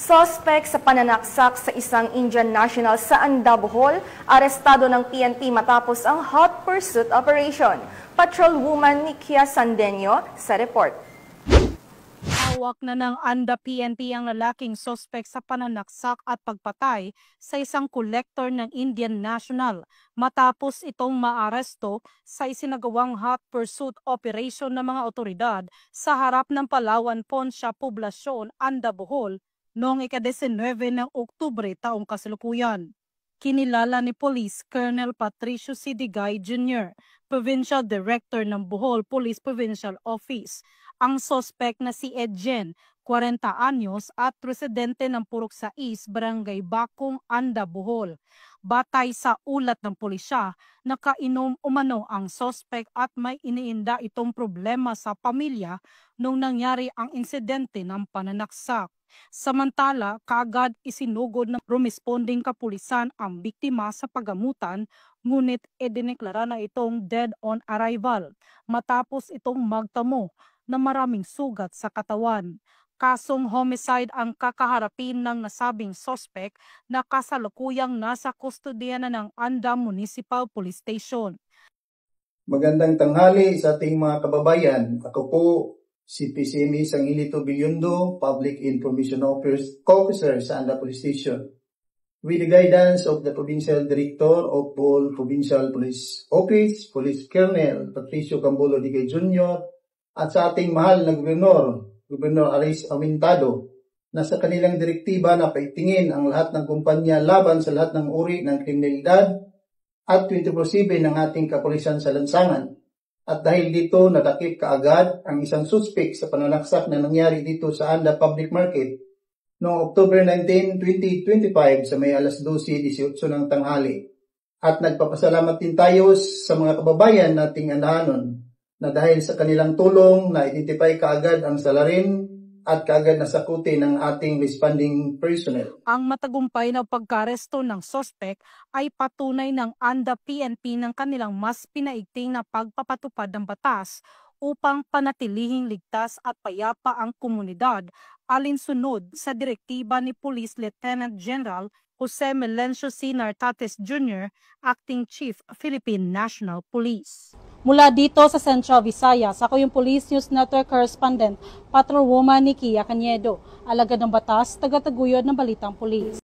Suspect sa pananaksak sa isang Indian national sa Anda, Bohol, arestado ng PNP matapos ang hot pursuit operation. Patrolwoman Nikia Sandeño sa report. Hawak na ng Anda PNP ang lalaking suspect sa pananaksak at pagpatay sa isang kolektor ng Indian National matapos itong maaresto sa isinagawang hot pursuit operation ng mga otoridad sa harap ng Palawan Poncia Poblasyon, Anda, Bohol noong ika-19 ng Oktubre taong kasalukuyan. Kinilala ni Police Colonel Patricio C. Digay Jr., Provincial Director ng Bohol Police Provincial Office, ang suspect na si Edjen, 40 anyos at residente ng Purok 6, Barangay Bakong, Anda, Bohol. Batay sa ulat ng pulisya, nakainom umano ang suspect at may iniinda itong problema sa pamilya nung nangyari ang insidente ng pananaksak. Samantala, kaagad isinugod ng responding kapulisan ang biktima sa paggamutan, ngunit idineklara na itong dead on arrival matapos itong magtamo na maraming sugat sa katawan. Kasong homicide ang kakaharapin ng nasabing suspect na kasalukuyang nasa kustodiya na ng Anda Municipal Police Station. Magandang tanghali sa ating mga kababayan. Ako po si PCME Sangilito Bilyondo, Public Information Officer sa Anda Police Station. With the guidance of the Provincial Director of Bohol Provincial Police Office, Police Colonel Patricio Cambulo Digay Jr., at sa ating mahal na Gobernador Aris Amintado, na sa kanilang direktiba na paitingin ang lahat ng kumpanya laban sa lahat ng uri ng kriminalidad at 24/7 ng ating kapulisan sa lansangan. At dahil dito, nadakip kaagad ang isang suspect sa pananaksak na nangyari dito sa Anda Public Market noong October 19, 2025 sa may alas 12:18 ng tanghali. At nagpapasalamat din tayo sa mga kababayan nating Andahanon na dahil sa kanilang tulong na-identify kaagad ang salarin at kaagad nasakuti ng ating responding personnel. Ang matagumpay na pagkaresto ng suspect ay patunay ng Anda PNP ng kanilang mas pinaigting na pagpapatupad ng batas upang panatilihing ligtas at payapa ang komunidad alinsunod sa direktiba ni Police Lieutenant General Jose Melencio C. Nartates Jr., Acting Chief, Philippine National Police. Mula dito sa Central Visayas, ako yung Police News Network Correspondent, Patrolwoman Nikia Cañedo, alagad ng batas, taga-taguyod ng Balitang Pulis.